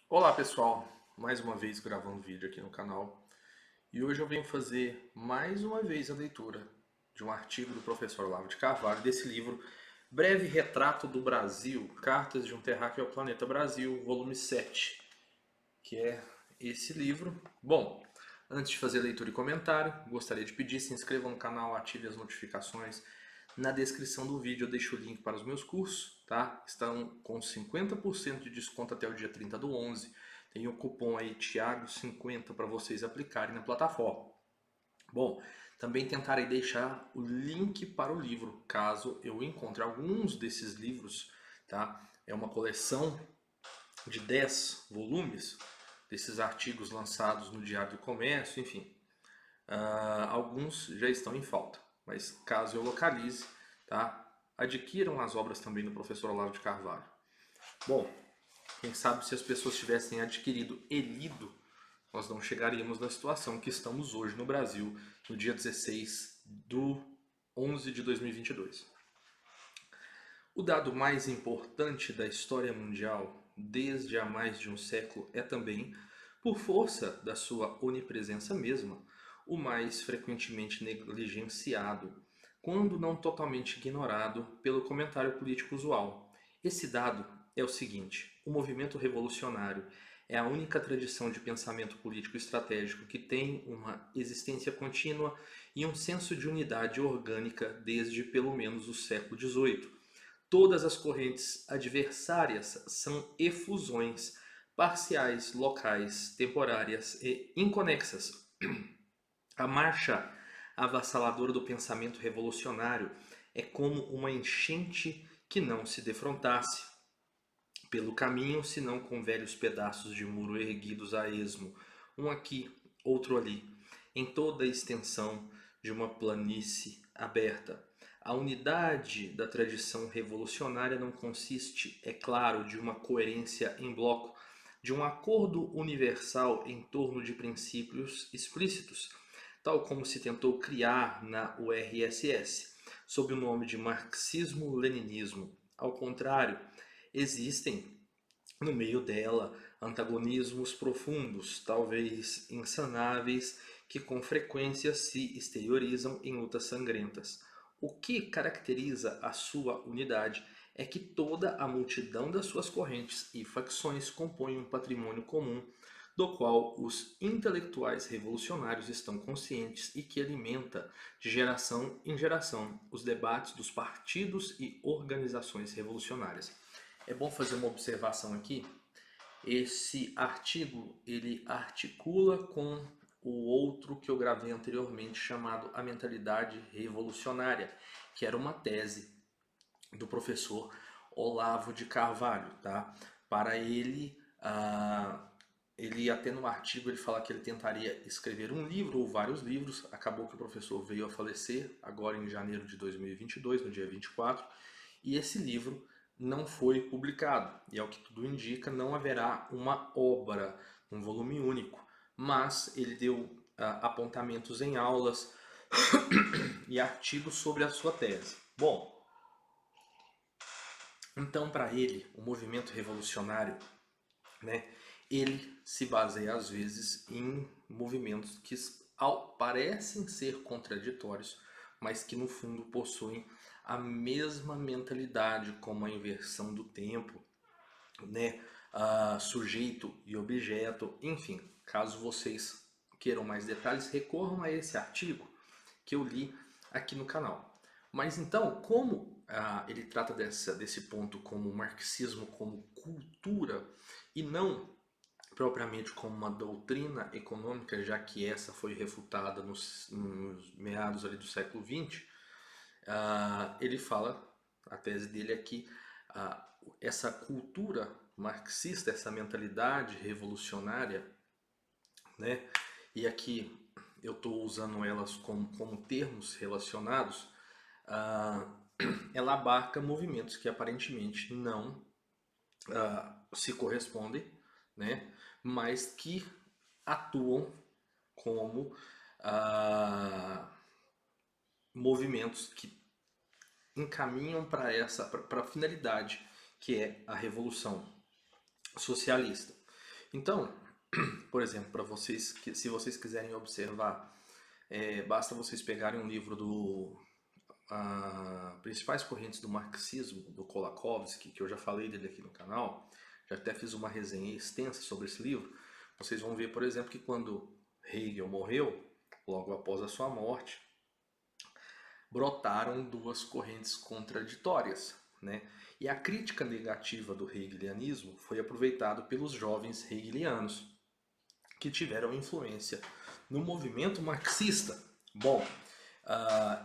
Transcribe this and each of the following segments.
Olá pessoal, mais uma vez gravando vídeo aqui no canal e hoje eu venho fazer mais uma vez a leitura de um artigo do professor Olavo de Carvalho desse livro Breve Retrato do Brasil, Cartas de um Terráqueo ao Planeta Brasil, volume 7, que é esse livro. Bom, antes de fazer leitura e comentário, gostaria de pedir se inscrevam no canal, ative as notificações. Na descrição do vídeo eu deixo o link para os meus cursos, tá? Estão com 50% de desconto até o dia 30 do 11. Tem o cupom aí Thiago50 para vocês aplicarem na plataforma. Bom, também tentarei deixar o link para o livro, caso eu encontre alguns desses livros, tá? É uma coleção de 10 volumes desses artigos lançados no Diário do Comércio, enfim. Alguns já estão em falta, mas caso eu localize, tá? Adquiram as obras também do professor Olavo de Carvalho. Bom, quem sabe se as pessoas tivessem adquirido e lido, nós não chegaríamos na situação que estamos hoje no Brasil, no dia 16 de 11 de 2022. O dado mais importante da história mundial, desde há mais de um século, é também, por força da sua onipresença mesma, o mais frequentemente negligenciado, quando não totalmente ignorado pelo comentário político usual. Esse dado é o seguinte: o movimento revolucionário é a única tradição de pensamento político estratégico que tem uma existência contínua e um senso de unidade orgânica desde pelo menos o século XVIII. Todas as correntes adversárias são efusões parciais, locais, temporárias e inconexas. A marcha avassaladora do pensamento revolucionário é como uma enchente que não se defrontasse pelo caminho, senão com velhos pedaços de muro erguidos a esmo, um aqui, outro ali, em toda a extensão de uma planície aberta. A unidade da tradição revolucionária não consiste, é claro, de uma coerência em bloco, de um acordo universal em torno de princípios explícitos, tal como se tentou criar na URSS, sob o nome de marxismo-leninismo. Ao contrário, existem no meio dela antagonismos profundos, talvez insanáveis, que com frequência se exteriorizam em lutas sangrentas. O que caracteriza a sua unidade é que toda a multidão das suas correntes e facções compõe um patrimônio comum, do qual os intelectuais revolucionários estão conscientes e que alimenta de geração em geração os debates dos partidos e organizações revolucionárias. É bom fazer uma observação aqui. Esse artigo ele articula com o outro que eu gravei anteriormente chamado A Mentalidade Revolucionária, que era uma tese do professor Olavo de Carvalho, tá? Para ele, ele até no artigo ele fala que ele tentaria escrever um livro ou vários livros. Acabou que o professor veio a falecer agora em janeiro de 2022, no dia 24, e esse livro não foi publicado. E ao que tudo indica, não haverá uma obra, um volume único, mas ele deu apontamentos em aulas e artigos sobre a sua tese. Bom, então para ele, o movimento revolucionário, né, ele se baseia às vezes em movimentos que parecem ser contraditórios, mas que no fundo possuem a mesma mentalidade, como a inversão do tempo, né, sujeito e objeto, enfim. Caso vocês queiram mais detalhes, recorram a esse artigo que eu li aqui no canal. Mas então, como ele trata desse ponto como marxismo como cultura e não propriamente como uma doutrina econômica, já que essa foi refutada nos meados ali do século XX, ele fala, a tese dele é que essa cultura marxista, essa mentalidade revolucionária, né, e aqui eu estou usando elas como termos relacionados, ela abarca movimentos que aparentemente não se correspondem, né, mas que atuam como movimentos que encaminham para a finalidade que é a revolução socialista. Então, por exemplo, para vocês, se vocês quiserem observar, basta vocês pegarem um livro do Principais Correntes do Marxismo, do Kolakowski, que eu já falei dele aqui no canal, já até fiz uma resenha extensa sobre esse livro. Vocês vão ver, por exemplo, que quando Hegel morreu, logo após a sua morte, brotaram duas correntes contraditórias, né? E a crítica negativa do hegelianismo foi aproveitada pelos jovens hegelianos, que tiveram influência no movimento marxista. Bom,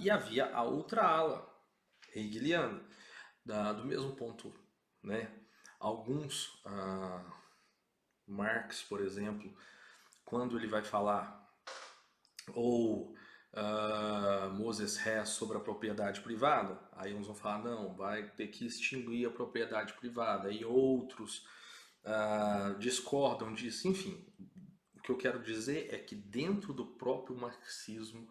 e havia a outra ala hegeliana, do mesmo ponto, né? Alguns, Marx, por exemplo, quando ele vai falar, ou Moses Hess sobre a propriedade privada, aí uns vão falar, não, vai ter que extinguir a propriedade privada, e outros discordam disso, enfim. O que eu quero dizer é que dentro do próprio marxismo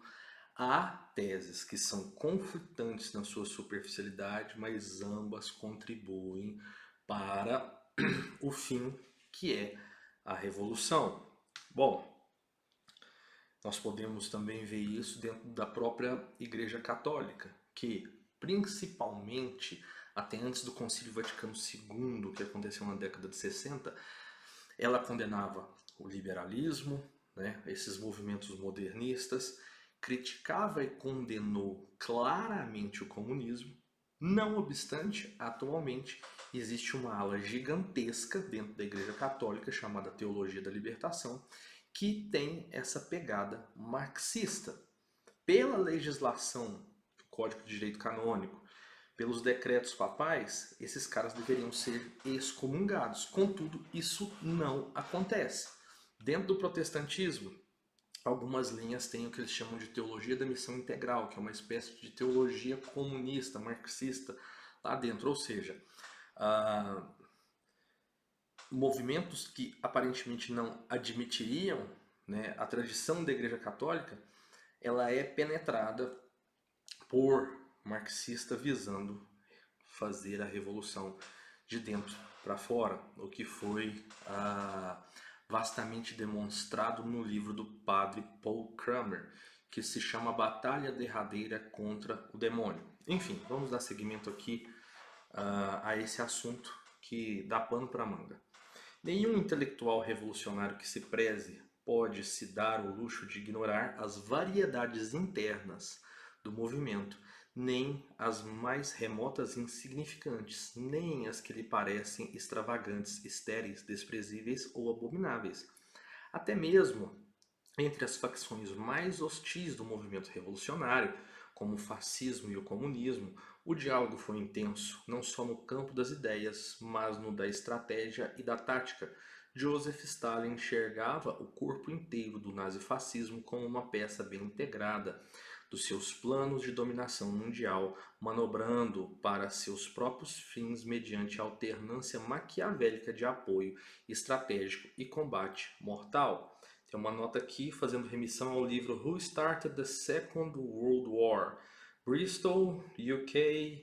há teses que são conflitantes na sua superficialidade, mas ambas contribuem para o fim, que é a revolução. Bom, nós podemos também ver isso dentro da própria Igreja Católica, que principalmente até antes do Concílio Vaticano II, que aconteceu na década de 60, ela condenava o liberalismo, né, esses movimentos modernistas, criticava e condenou claramente o comunismo. Não obstante, atualmente existe uma ala gigantesca dentro da Igreja Católica chamada Teologia da Libertação, que tem essa pegada marxista. Pela legislação do Código de Direito Canônico, pelos decretos papais, esses caras deveriam ser excomungados. Contudo, isso não acontece. Dentro do protestantismo, algumas linhas têm o que eles chamam de teologia da missão integral, que é uma espécie de teologia comunista, marxista, lá dentro. Ou seja, movimentos que aparentemente não admitiriam, né, a tradição da Igreja Católica, ela é penetrada por marxista visando fazer a revolução de dentro para fora, o que foi vastamente demonstrado no livro do padre Paul Kramer, que se chama Batalha Derradeira contra o Demônio. Enfim, vamos dar seguimento aqui a esse assunto que dá pano para manga. Nenhum intelectual revolucionário que se preze pode se dar o luxo de ignorar as variedades internas do movimento, nem as mais remotas e insignificantes, nem as que lhe parecem extravagantes, estéreis, desprezíveis ou abomináveis. Até mesmo entre as facções mais hostis do movimento revolucionário, como o fascismo e o comunismo, o diálogo foi intenso, não só no campo das ideias, mas no da estratégia e da tática. Joseph Stalin enxergava o corpo inteiro do nazifascismo como uma peça bem integrada dos seus planos de dominação mundial, manobrando para seus próprios fins mediante alternância maquiavélica de apoio estratégico e combate mortal. Tem uma nota aqui fazendo remissão ao livro Who Started the Second World War? Bristol, UK,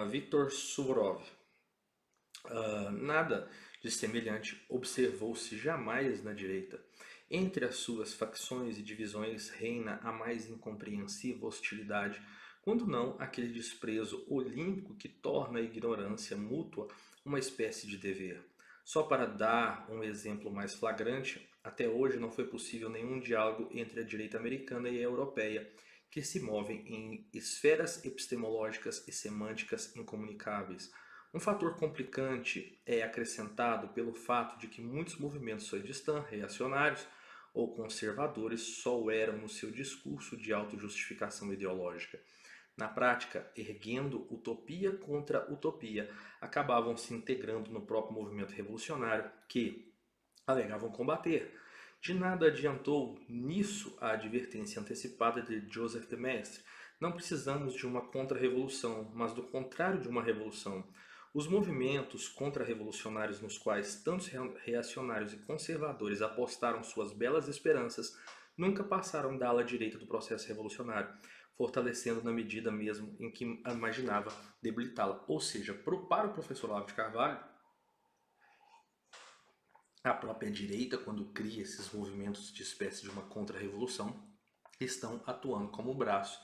Viktor Suvorov. Nada de semelhante observou-se jamais na direita. Entre as suas facções e divisões reina a mais incompreensível hostilidade, quando não aquele desprezo olímpico que torna a ignorância mútua uma espécie de dever. Só para dar um exemplo mais flagrante, até hoje não foi possível nenhum diálogo entre a direita americana e a europeia, que se movem em esferas epistemológicas e semânticas incomunicáveis. Um fator complicante é acrescentado pelo fato de que muitos movimentos soedistas, reacionários ou conservadores só eram no seu discurso de autojustificação ideológica. Na prática, erguendo utopia contra utopia, acabavam se integrando no próprio movimento revolucionário que alegavam combater. De nada adiantou nisso a advertência antecipada de Joseph de Maistre. Não precisamos de uma contra-revolução, mas do contrário de uma revolução. Os movimentos contra-revolucionários nos quais tantos reacionários e conservadores apostaram suas belas esperanças nunca passaram da ala direita do processo revolucionário, fortalecendo na medida mesmo em que imaginava debilitá-la. Ou seja, para o professor Olavo de Carvalho, A própria direita, quando cria esses movimentos de espécie de uma contra-revolução, estão atuando como braço,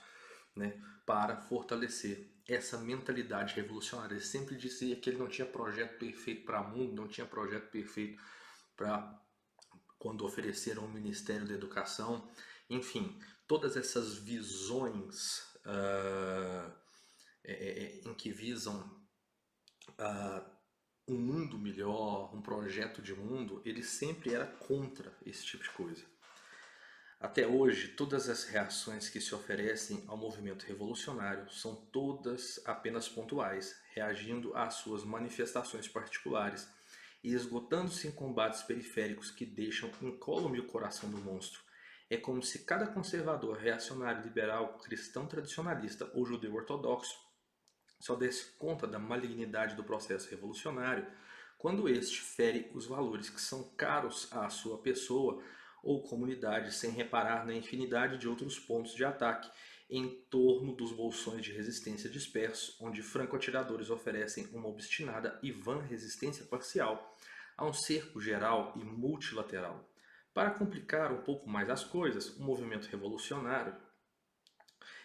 né, para fortalecer essa mentalidade revolucionária. Ele sempre dizia que ele não tinha projeto perfeito para o mundo, não tinha projeto perfeito para quando ofereceram o Ministério da Educação. Enfim, todas essas visões em que visam um mundo melhor, um projeto de mundo, ele sempre era contra esse tipo de coisa. Até hoje, todas as reações que se oferecem ao movimento revolucionário são todas apenas pontuais, reagindo às suas manifestações particulares e esgotando-se em combates periféricos que deixam incólume o coração do monstro. É como se cada conservador, reacionário, liberal, cristão tradicionalista ou judeu ortodoxo só desse conta da malignidade do processo revolucionário quando este fere os valores que são caros à sua pessoa ou comunidade, sem reparar na infinidade de outros pontos de ataque em torno dos bolsões de resistência dispersos, onde franco-atiradores oferecem uma obstinada e vã resistência parcial a um cerco geral e multilateral. Para complicar um pouco mais as coisas, o movimento revolucionário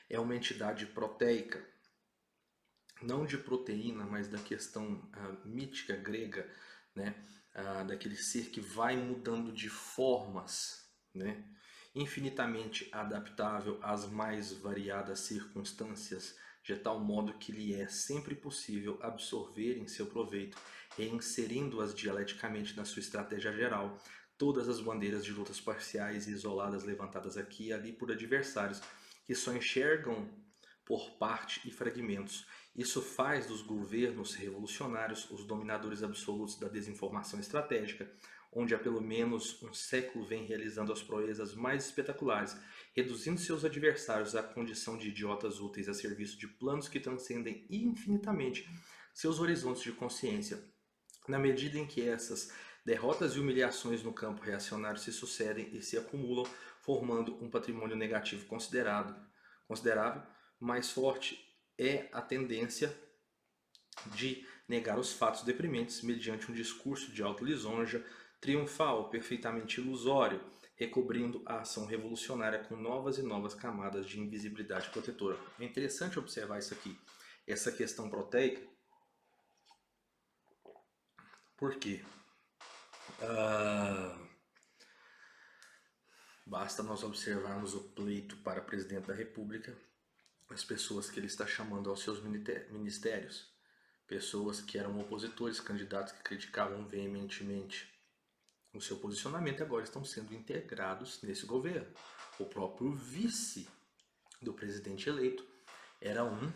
é uma entidade proteica, não de proteína, mas da questão mítica grega, né? Daquele ser que vai mudando de formas, né? Infinitamente adaptável às mais variadas circunstâncias, de tal modo que lhe é sempre possível absorver em seu proveito, reinserindo-as dialeticamente na sua estratégia geral, todas as bandeiras de lutas parciais e isoladas levantadas aqui e ali por adversários que só enxergam por parte e fragmentos. Isso faz dos governos revolucionários os dominadores absolutos da desinformação estratégica, onde há pelo menos um século vem realizando as proezas mais espetaculares, reduzindo seus adversários à condição de idiotas úteis a serviço de planos que transcendem infinitamente seus horizontes de consciência. Na medida em que essas derrotas e humilhações no campo reacionário se sucedem e se acumulam, formando um patrimônio negativo considerável, mais forte é a tendência de negar os fatos deprimentes mediante um discurso de auto-lisonja triunfal, perfeitamente ilusório, recobrindo a ação revolucionária com novas e novas camadas de invisibilidade protetora. É interessante observar isso aqui, essa questão proteica, porque basta nós observarmos o pleito para presidente da República, as pessoas que ele está chamando aos seus ministérios, pessoas que eram opositores, candidatos que criticavam veementemente o seu posicionamento, agora estão sendo integrados nesse governo. O próprio vice do presidente eleito era um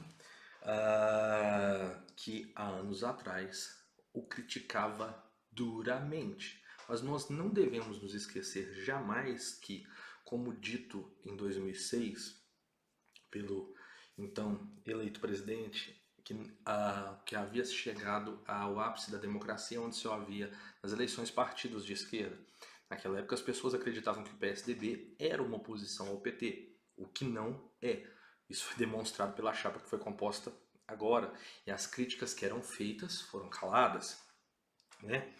que há anos atrás o criticava duramente. Mas nós não devemos nos esquecer jamais que, como dito em 2006 pelo então eleito presidente, que havia chegado ao ápice da democracia, onde só havia nas eleições partidos de esquerda. Naquela época as pessoas acreditavam que o PSDB era uma oposição ao PT, o que não é. Isso foi demonstrado pela chapa que foi composta agora, e as críticas que eram feitas foram caladas, né?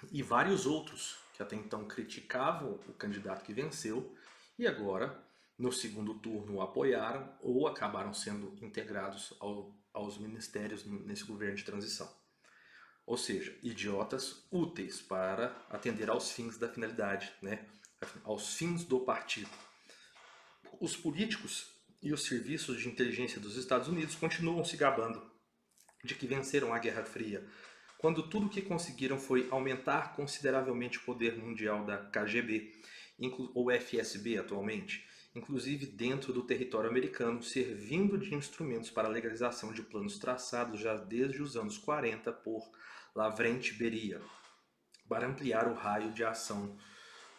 E vários outros que até então criticavam o candidato que venceu e agora no segundo turno o apoiaram ou acabaram sendo integrados aos ministérios nesse governo de transição. Ou seja, idiotas úteis para atender aos fins da finalidade, né? Aos fins do partido. Os políticos e os serviços de inteligência dos Estados Unidos continuam se gabando de que venceram a Guerra Fria, quando tudo o que conseguiram foi aumentar consideravelmente o poder mundial da KGB, ou FSB atualmente, inclusive dentro do território americano, servindo de instrumentos para a legalização de planos traçados já desde os anos 40 por Lavrent Beria, para ampliar o raio de ação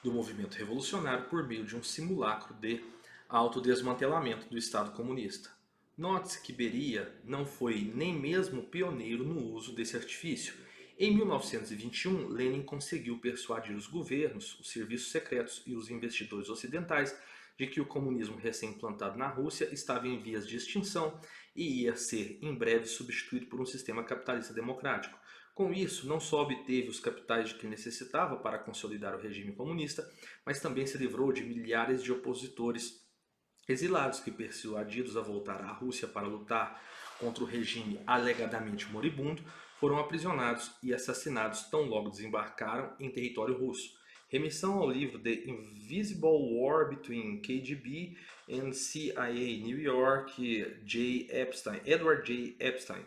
do movimento revolucionário por meio de um simulacro de autodesmantelamento do Estado comunista. Note-se que Beria não foi nem mesmo pioneiro no uso desse artifício. Em 1921, Lenin conseguiu persuadir os governos, os serviços secretos e os investidores ocidentais de que o comunismo recém-implantado na Rússia estava em vias de extinção e ia ser em breve substituído por um sistema capitalista democrático. Com isso, não só obteve os capitais de que necessitava para consolidar o regime comunista, mas também se livrou de milhares de opositores exilados que, persuadidos a voltar à Rússia para lutar contra o regime alegadamente moribundo, foram aprisionados e assassinados tão logo desembarcaram em território russo. Remissão ao livro The Invisible War Between KGB and CIA New York, Edward J. Epstein.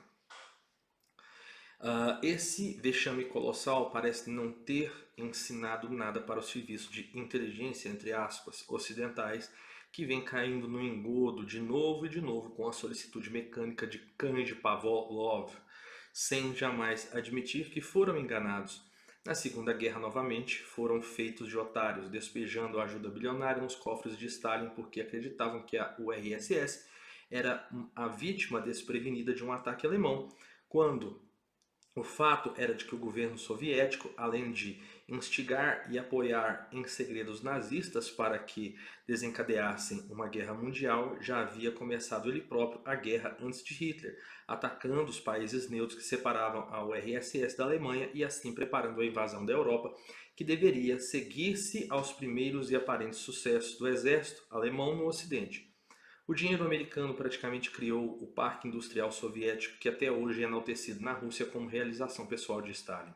Esse vexame colossal parece não ter ensinado nada para o serviço de inteligência, entre aspas, ocidentais, que vem caindo no engodo de novo e de novo com a solicitude mecânica de cães de Pavlov, sem jamais admitir que foram enganados. Na Segunda Guerra, novamente, foram feitos de otários, despejando a ajuda bilionária nos cofres de Stalin porque acreditavam que a URSS era a vítima desprevenida de um ataque alemão, quando o fato era de que o governo soviético, além de instigar e apoiar em segredo os nazistas para que desencadeassem uma guerra mundial, já havia começado ele próprio a guerra antes de Hitler, atacando os países neutros que separavam a URSS da Alemanha e assim preparando a invasão da Europa, que deveria seguir-se aos primeiros e aparentes sucessos do exército alemão no Ocidente. O dinheiro americano praticamente criou o parque industrial soviético que até hoje é enaltecido na Rússia como realização pessoal de Stalin.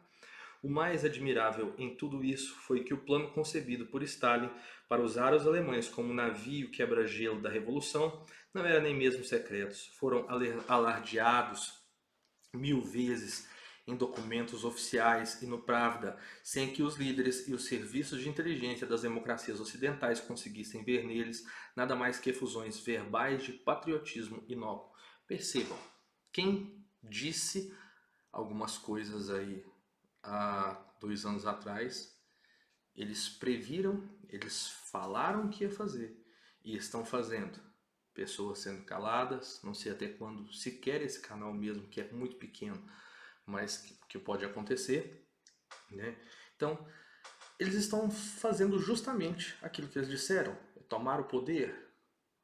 O mais admirável em tudo isso foi que o plano concebido por Stalin para usar os alemães como navio quebra-gelo da revolução não era nem mesmo secreto. Foram alardeados 1000 vezes em documentos oficiais e no Pravda, sem que os líderes e os serviços de inteligência das democracias ocidentais conseguissem ver neles nada mais que efusões verbais de patriotismo inócuo. Percebam, quem disse algumas coisas aí há 2 anos atrás, eles previram, eles falaram que ia fazer e estão fazendo. Pessoas sendo caladas, não sei até quando sequer esse canal mesmo, que é muito pequeno, mas que pode acontecer, né? Então, eles estão fazendo justamente aquilo que eles disseram, é tomar o poder,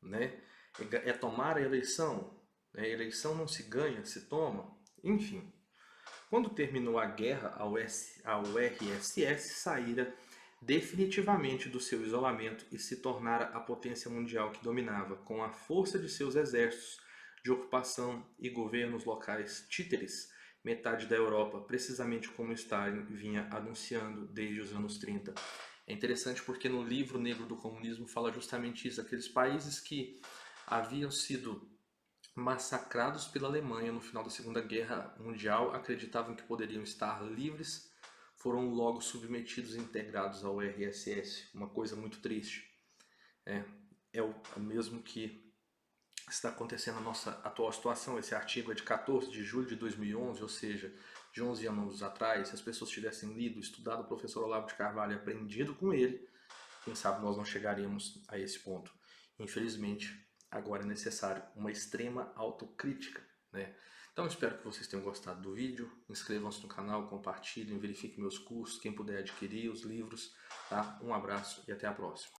né? É tomar a eleição, né? A eleição não se ganha, se toma, enfim. Quando terminou a guerra, a URSS saíra definitivamente do seu isolamento e se tornara a potência mundial que dominava, com a força de seus exércitos de ocupação e governos locais títeres, metade da Europa, precisamente como Stalin vinha anunciando desde os anos 30. É interessante porque no livro Negro do Comunismo fala justamente isso, aqueles países que haviam sido massacrados pela Alemanha no final da Segunda Guerra Mundial, acreditavam que poderiam estar livres, foram logo submetidos e integrados ao URSS. Uma coisa muito triste. É o mesmo que está acontecendo na nossa atual situação. Esse artigo é de 14 de julho de 2011, ou seja, de 11 anos atrás. Se as pessoas tivessem lido, estudado o professor Olavo de Carvalho e aprendido com ele, quem sabe nós não chegaríamos a esse ponto. Infelizmente, agora é necessário uma extrema autocrítica, né? Então espero que vocês tenham gostado do vídeo, inscrevam-se no canal, compartilhem, verifiquem meus cursos, quem puder adquirir os livros, tá? Um abraço e até a próxima.